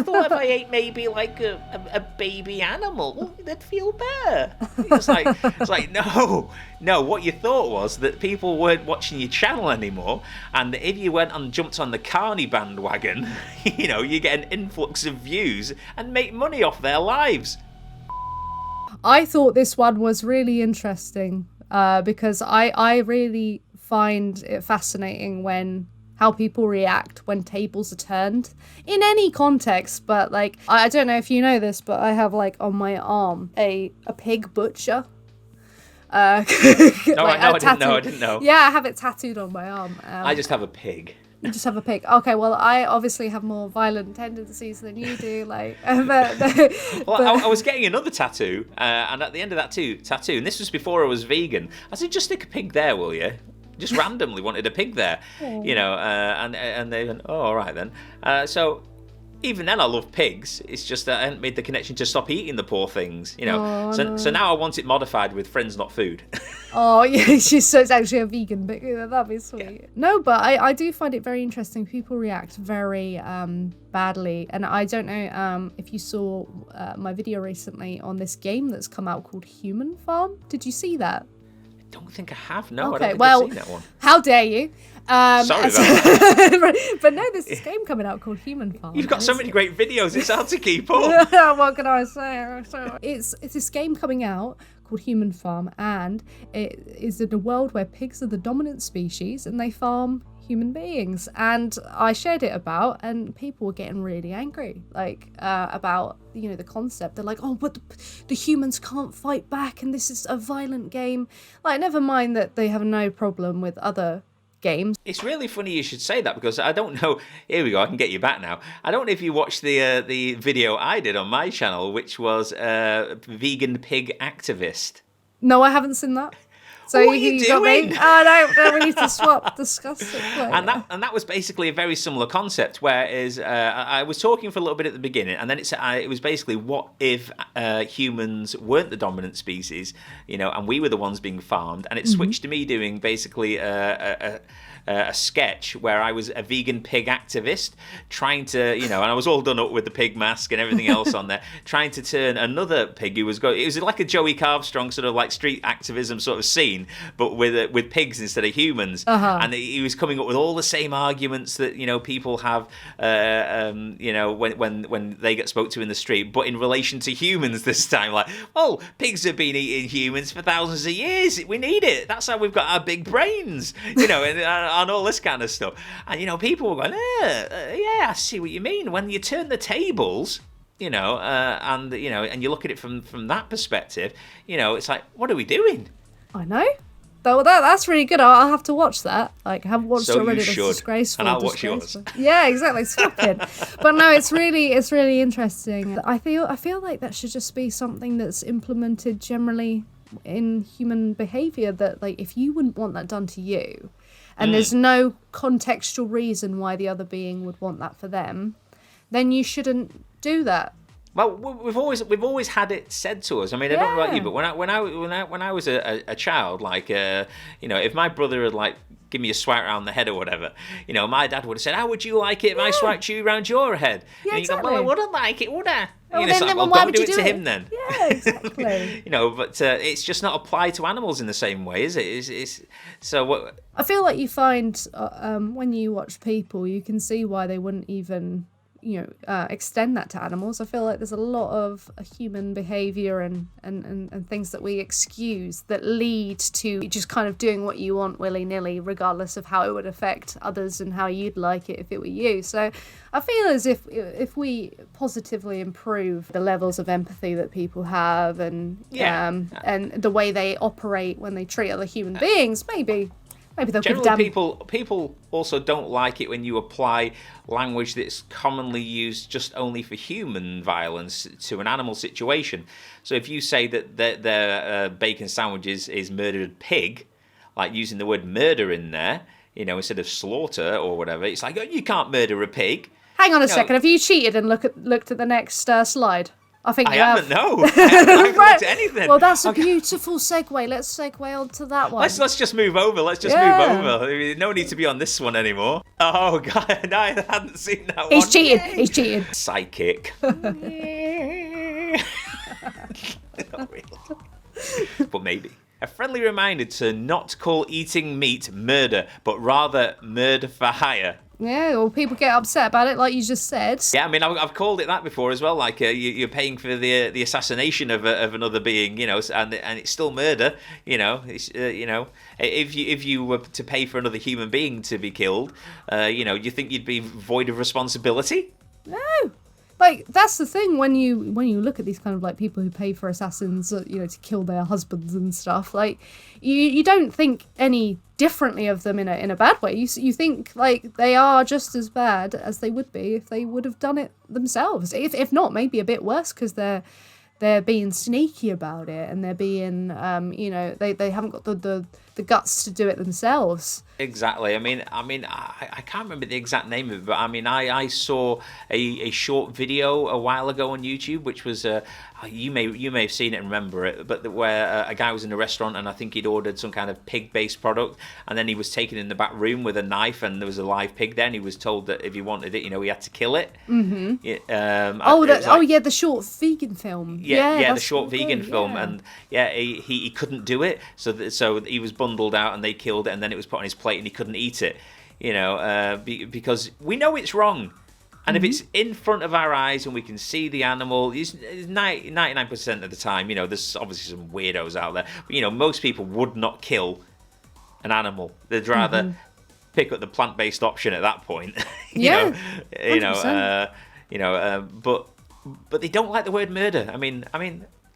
thought if I ate maybe like a baby animal, they'd feel better. It's like no. What you thought was that people weren't watching your channel anymore, and if you went and jumped on the carny bandwagon, you get an influx of views and make money off their lives. I thought this one was really interesting because I really find it fascinating how people react when tables are turned in any context. But like, I don't know if you know this, but I have like on my arm a pig butcher. I didn't know. Yeah, I have it tattooed on my arm. I just have a pig. You just have a pig. Okay, well, I obviously have more violent tendencies than you do. Like, I was getting another tattoo, and at the end of that tattoo, and this was before I was vegan. I said, "Just stick a pig there, will you?" Just randomly wanted a pig there, and they went, "Oh, all right then." So even then, I love pigs. It's just that I hadn't made the connection to stop eating the poor things, Oh, So, no. so now I want it modified with friends, not food. Oh, yeah, so it's actually a vegan pig. That'd be sweet. Yeah. No, but I do find it very interesting. People react very badly, and I don't know if you saw my video recently on this game that's come out called Human Farm. Did you see that? I don't think I have. No, okay, I don't think I've seen that one. How dare you? Sorry about that. But no, there's this game coming out called Human Farm. You've got so many great videos, it's hard to keep up. What can I say? It's this game coming out called Human Farm, and it is in a world where pigs are the dominant species and they farm human beings. And I shared it and people were getting really angry, like about the concept. They're like, oh, but the humans can't fight back, and this is a violent game. Like, never mind that they have no problem with other games. It's really funny you should say that, because I don't know. Here we go. I can get you back now. I don't know if you watched the video I did on my channel, which was vegan pig activist. No, I haven't seen that. So what are you doing? No, we need to discuss it. And that was basically a very similar concept. Whereas I was talking for a little bit at the beginning, and then it was basically, what if humans weren't the dominant species, and we were the ones being farmed, and it switched to me doing basically a sketch where I was a vegan pig activist, trying to, and I was all done up with the pig mask and everything else on there, trying to turn another pig who was it was like a Joey Carvstrong sort of like street activism sort of scene, but with pigs instead of humans. And he was coming up with all the same arguments that people have, when they get spoke to in the street, but in relation to humans this time. Like, oh, pigs have been eating humans for thousands of years. We need it. That's how we've got our big brains, and all this kind of stuff. And people were going, yeah, I see what you mean. When you turn the tables, and you look at it from that perspective, it's like, what are we doing? I know. That's really good. I'll have to watch that. Like, I haven't watched it already. You should, disgraceful. And I'll watch yours. Yeah, exactly. Stop it. But no, it's really interesting. I feel like that should just be something that's implemented generally in human behavior. That, like, if you wouldn't want that done to you, and there's no contextual reason why the other being would want that for them, then you shouldn't do that. Well, we've always had it said to us. I mean, I don't know about you, but when I was a child, like if my brother had like give me a swipe around the head or whatever, my dad would have said, "How would you like it if I swiped you around your head?" Yeah, and exactly. Go, "Well, I wouldn't like it, would I?" Well, Well, why don't would do you it do to it? him then. Yeah, exactly. But it's just not applied to animals in the same way, is it? It's so what? I feel like you find when you watch people, you can see why they wouldn't even extend that to animals. I feel like there's a lot of human behavior and things that we excuse that lead to just kind of doing what you want willy-nilly, regardless of how it would affect others and how you'd like it if it were you. So I feel as if we positively improve the levels of empathy that people have and the way they operate when they treat other human beings, maybe they'll Generally, people also don't like it when you apply language that's commonly used just only for human violence to an animal situation. So if you say that their bacon sandwich is murdered pig, like using the word murder in there, instead of slaughter or whatever, it's like, oh, you can't murder a pig. Hang on a second. Have you cheated and looked at the next slide? I think I you haven't, have. no. I haven't Right. looked at anything. Well, that's a beautiful segue. Let's segue onto that one. Let's just move over. Let's just move over. I mean, no need to be on this one anymore. Oh God, no, I hadn't seen that one. He's cheating. Yay. He's cheating. Psychic. Not really. But maybe. A friendly reminder to not call eating meat murder, but rather murder for hire. Yeah, well, people get upset about it, like you just said. Yeah, I mean, I've called it that before as well. Like you're paying for the assassination of another being, you know, and it's still murder. You know, it's you know, if you were to pay for another human being to be killed, you know, you think you'd be void of responsibility? No. Like, that's the thing when you look at these kind of like people who pay for assassins, you know, to kill their husbands and stuff. Like, you don't think any differently of them in a bad way. You think like they are just as bad as they would be if they would have done it themselves. If not, maybe a bit worse because they're being sneaky about it and they're being you know, they haven't got the guts to do it themselves. Exactly. I mean, I can't remember the exact name of it, but I mean, I saw a short video a while ago on YouTube, which was you may have seen it and remember it, but where a guy was in a restaurant and I think he'd ordered some kind of pig-based product, and then he was taken in the back room with a knife, and there was a live pig there, and he was told that if he wanted it, you know, he had to kill it. Mm-hmm. The short vegan film. Yeah, the short vegan film, yeah. and he couldn't do it, so he was bundled out, and they killed it, and then it was put on his plate, and he couldn't eat it, you know, because we know it's wrong, and if it's in front of our eyes and we can see the animal, 99% of the time, you know, there's obviously some weirdos out there, but you know, most people would not kill an animal. They'd rather pick up the plant-based option at that point. Yeah, But they don't like the word murder. I mean,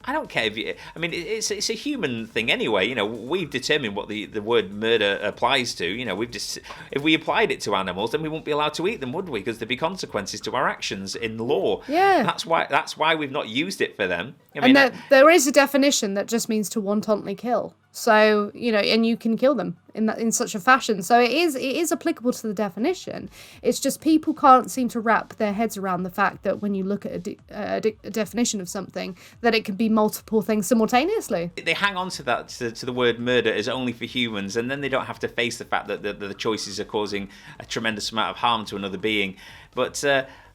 I don't care if you. I mean, it's a human thing anyway. You know, we've determined what the word murder applies to. You know, if we applied it to animals, then we wouldn't be allowed to eat them, would we? Because there'd be consequences to our actions in law. Yeah, that's why we've not used it for them. I mean, there is a definition that just means to wantonly kill. So, you know, and you can kill them in such a fashion. So it is applicable to the definition. It's just people can't seem to wrap their heads around the fact that when you look at a definition of something, that it can be multiple things simultaneously. They hang on to that, to the word murder as only for humans, and then they don't have to face the fact that the choices are causing a tremendous amount of harm to another being. But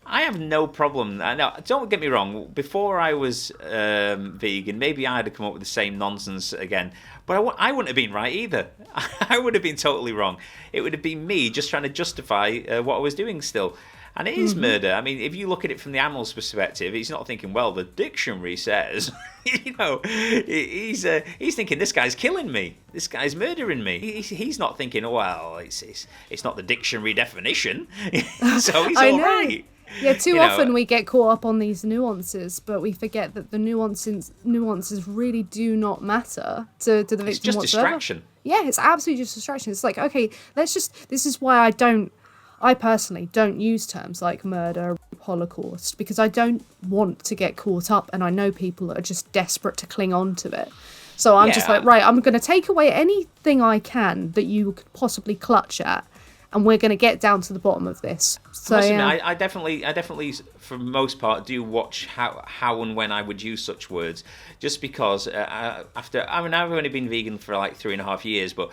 I have no problem. Now, don't get me wrong. Before I was vegan, maybe I'd have come up with the same nonsense again. But I wouldn't have been right either. I would have been totally wrong. It would have been me just trying to justify what I was doing still. And it is murder. I mean, if you look at it from the animal's perspective, he's not thinking, well, the dictionary says, you know, he's thinking, this guy's killing me. This guy's murdering me. He's not thinking, oh, well, it's not the dictionary definition. So he's all right. Yeah, too often we get caught up on these nuances, but we forget that the nuances really do not matter to the victim whatsoever. It's just distraction. Yeah, it's absolutely just distraction. It's like, okay, this is why I personally don't use terms like murder, Holocaust, because I don't want to get caught up, and I know people that are just desperate to cling on to it. So I'm just like, right, I'm going to take away anything I can that you could possibly clutch at, and we're going to get down to the bottom of this. So I definitely, for the most part, do watch how and when I would use such words, just because I've only been vegan for like 3.5 years, but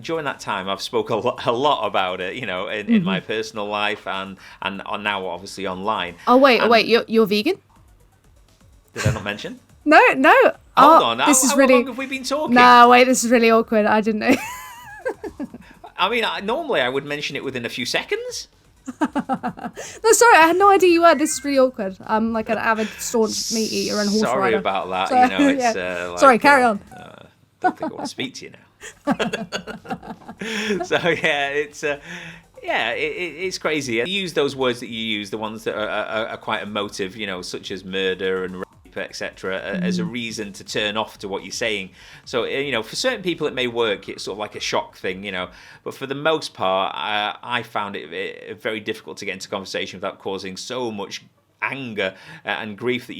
during that time I've spoke a lot about it, you know, in my personal life and now obviously online. Oh wait, you're vegan? Did I not mention? No. Hold on. This is how really. long have we been talking? No, wait, this is really awkward. I didn't know. I mean, normally I would mention it within a few seconds. No, sorry, I had no idea you were. This is really awkward. I'm like an avid staunch meat eater and horse rider. Sorry about that. So, you know, it's yeah. Sorry, carry on. Don't think I want to speak to you now. So yeah, it's crazy. You use those words that you use, the ones that are quite emotive, you know, such as murder and rape, etc., as a reason to turn off to what you're saying. So, you know, for certain people it may work. It's sort of like a shock thing, you know. But for the most part, I found it very difficult to get into conversation without causing so much anger and grief that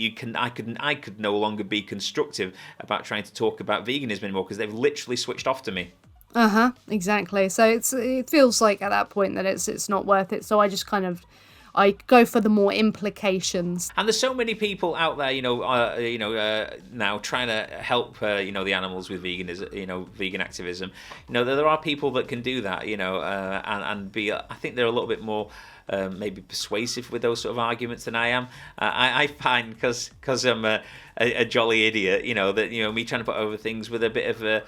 I could no longer be constructive about trying to talk about veganism anymore, because they've literally switched off to me. Exactly. So it feels like at that point that it's not worth it. So I just kind of I go for the more implications. And there's so many people out there, now trying to help, the animals with veganism, vegan activism. There are people that can do that, and be. I think they're a little bit more maybe persuasive with those sort of arguments than I am. I find because I'm a jolly idiot, that me trying to put over things with a bit of a,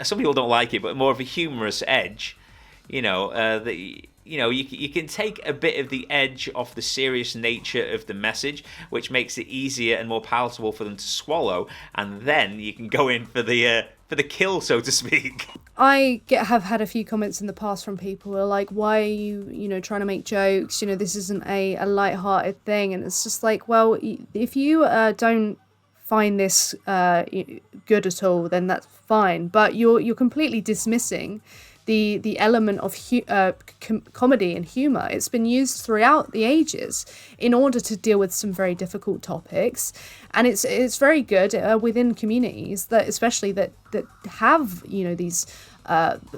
some people don't like it, but more of a humorous edge. That you can take a bit of the edge off the serious nature of the message, which makes it easier and more palatable for them to swallow, and then you can go in for the kill, so to speak. I have had a few comments in the past from people who are like, why are you, trying to make jokes? This isn't a light-hearted thing. And it's just like, well, if you don't find this good at all, then that's fine. But you're completely dismissing the element of comedy and humour. It's been used throughout the ages in order to deal with some very difficult topics, and it's very good within communities that, especially that have these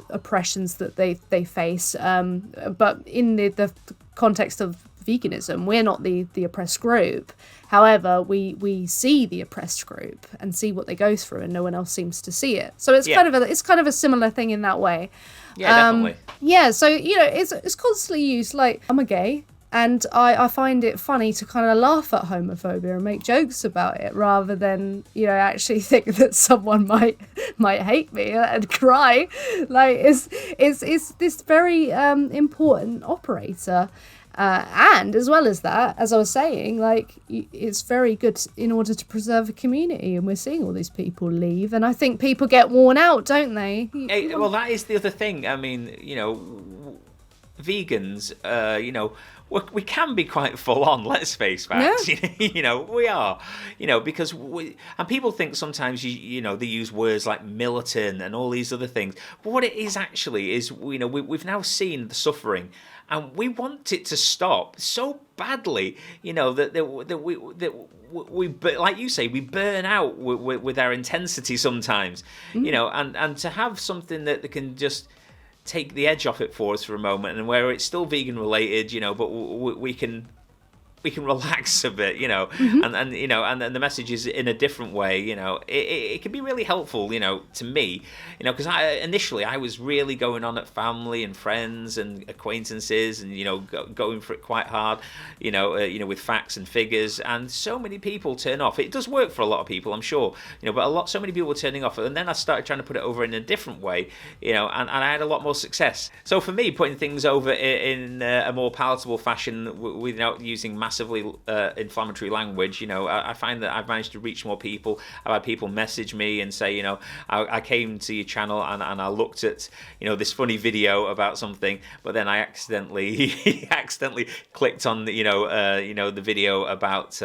oppressions that they face. But in the context of veganism, we're not the oppressed group. However, we see the oppressed group and see what they go through, and no one else seems to see it. So it's kind of a similar thing in that way. Yeah, definitely. Yeah, so it's constantly used. Like, I'm a gay, and I find it funny to kind of laugh at homophobia and make jokes about it, rather than actually think that someone might hate me and cry. Like, it's this very important operator. And as well as that, as I was saying, like, it's very good in order to preserve a community, and we're seeing all these people leave, and I think people get worn out, don't they? Well, that is the other thing. I mean, vegans, we can be quite full on, let's face facts. Yeah. We are, because and people think sometimes they use words like militant and all these other things. But what it is actually is, we've now seen the suffering, and we want it to stop so badly, that we, like you say, we burn out with our intensity sometimes, and to have something that can just take the edge off it for us for a moment, and where it's still vegan related, but we can relax a bit, Mm-hmm. and the message is in a different way, it can be really helpful, to me, because initially I was really going on at family and friends and acquaintances, and going for it quite hard, with facts and figures, and so many people turn off. It does work for a lot of people, I'm sure, but so many people were turning off, and then I started trying to put it over in a different way, and I had a lot more success. So for me, putting things over in a more palatable fashion without using massively inflammatory language, I find that I've managed to reach more people. I've had people message me and say, I came to your channel and I looked at, this funny video about something, but then I accidentally clicked on the video about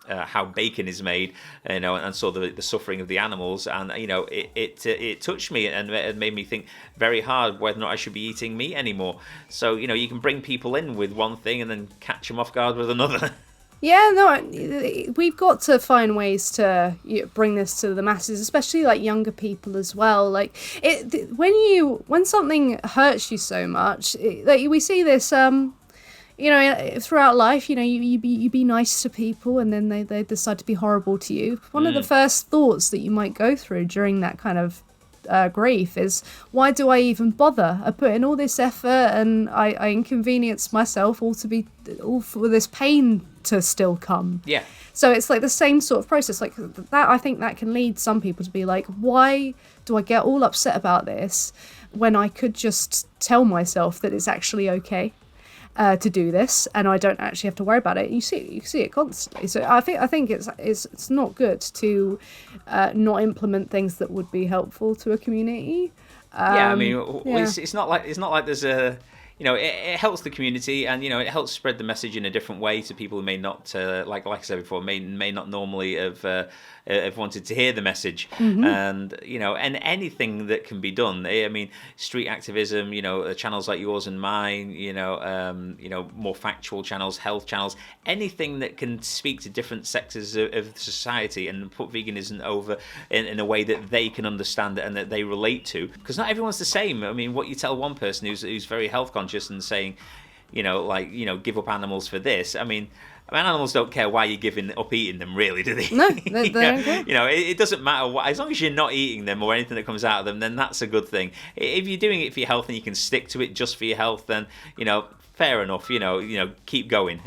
how bacon is made, and saw the suffering of the animals, and it touched me, and it made me think very hard whether or not I should be eating meat anymore. So you can bring people in with one thing and then catch them off guard with another. Yeah, no, we've got to find ways to bring this to the masses, especially like younger people as well. Like, when something hurts you so much, we see this. Throughout life, you be nice to people, and then they decide to be horrible to you. One of the first thoughts that you might go through during that kind of grief is, why do I even bother? I put in all this effort, and I inconvenience myself all for this pain to still come. Yeah. So it's like the same sort of process. Like that, I think that can lead some people to be like, why do I get all upset about this when I could just tell myself that it's actually okay to do this, and I don't actually have to worry about it. You see it constantly. So I think it's not good to not implement things that would be helpful to a community. It's not like there's a. It helps the community, and it helps spread the message in a different way to people who may not, like I said before, may not normally have wanted to hear the message. Mm-hmm. And anything that can be done. I mean, street activism, channels like yours and mine, more factual channels, health channels, anything that can speak to different sectors of society and put veganism over in a way that they can understand it and that they relate to. Because not everyone's the same. I mean, what you tell one person who's very health conscious conscious and saying, give up animals for this. I mean, animals don't care why you're giving up eating them, really, do they? No, they don't care. It doesn't matter what, as long as you're not eating them or anything that comes out of them, then that's a good thing. If you're doing it for your health and you can stick to it just for your health, then fair enough. Keep going.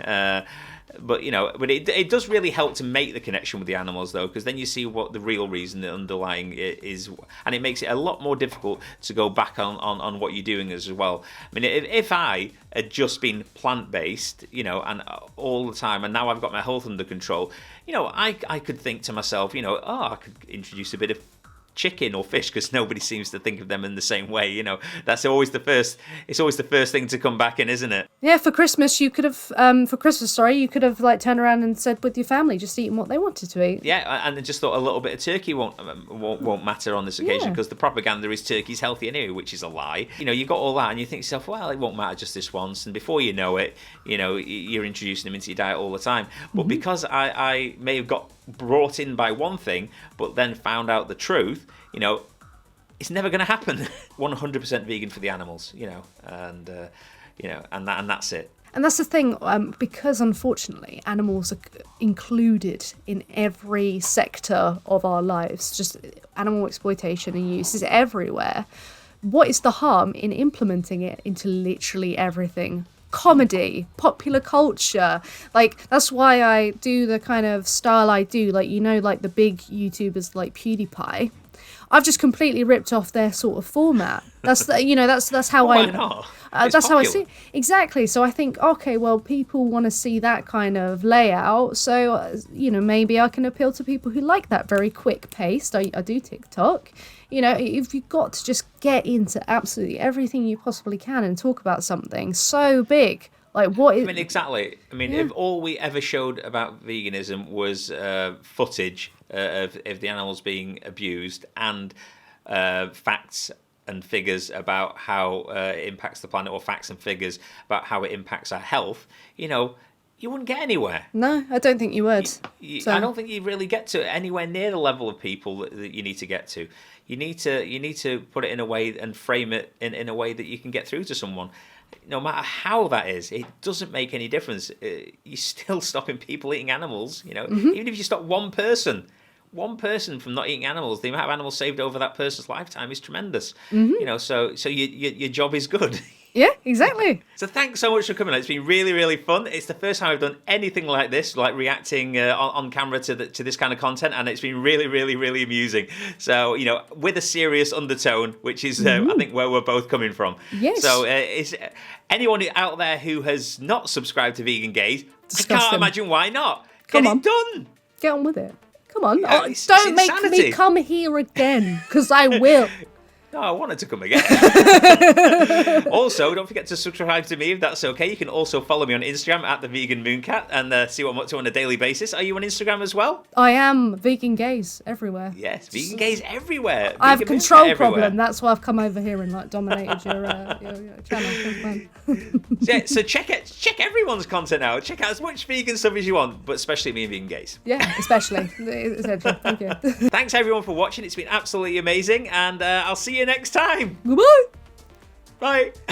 But it does really help to make the connection with the animals, though, because then you see what the real reason, the underlying is, and it makes it a lot more difficult to go back on what you're doing as well. I mean, if I had just been plant-based, and all the time, and now I've got my health under control, I could think to myself, I could introduce a bit of chicken or fish, because nobody seems to think of them in the same way. That's always the first. It's always the first thing to come back in, isn't it? Yeah, for Christmas you could have you could have like turned around and said with your family just eating what they wanted to eat. Yeah, and I just thought a little bit of turkey won't matter on this occasion, because the propaganda is turkey's healthy anyway, which is a lie. You've got all that, and you think to yourself, well, it won't matter just this once, and before you know it, you're introducing them into your diet all the time. But because I may have got brought in by one thing, but then found out the truth, it's never going to happen. 100% vegan for the animals, and that's it. And that's the thing, because unfortunately animals are included in every sector of our lives. Just animal exploitation and use is everywhere. What is the harm in implementing it into literally everything? Comedy, popular culture, like that's why I do the kind of style I do, like like the big YouTubers like PewDiePie. I've just completely ripped off their sort of format. That's that's how Why not? That's how I see it. Exactly. So I think, okay, well, people want to see that kind of layout. So, maybe I can appeal to people who like that very quick paced. I do TikTok. If you've got to just get into absolutely everything you possibly can and talk about something so big. Like what is... I mean, exactly. I mean, if all we ever showed about veganism was footage of the animals being abused and facts and figures about how it impacts the planet, or facts and figures about how it impacts our health, you wouldn't get anywhere. No, I don't think you would. I don't think you really get to anywhere near the level of people that you need to get to. You need to put it in a way and frame it in a way that you can get through to someone. No matter how that is, it doesn't make any difference. You're still stopping people eating animals. Even if you stop one person from not eating animals, the amount of animals saved over that person's lifetime is tremendous. So your job is good. Yeah, exactly. So thanks so much for coming. It's been really, really fun. It's the first time I've done anything like this, like reacting on camera to this kind of content, and it's been really, really, really amusing. So, with a serious undertone, which is, I think, where we're both coming from. Yes. So, is anyone out there who has not subscribed to Vegan Gaze, Disgusting. I can't imagine why not. Come Get on. it done. Get on with it. Come on. It's Don't make insanity. me come here again, because I will. No, I wanted to come again. Also, don't forget to subscribe to me if that's okay. You can also follow me on Instagram at the VEGANMOONCAT and see what I'm up to on a daily basis. Are you on Instagram as well? I am vegan gaze everywhere. Yes, vegan gaze everywhere. I have a Vegan control Mooncat everywhere. problem. That's why I've come over here and dominated your channel. Yeah, so check everyone's content out. Check out as much vegan stuff as you want, but especially me and Vegan Gaze. Yeah, especially. Thank you. Thanks everyone for watching. It's been absolutely amazing, and I'll see you next time. Goodbye. Bye.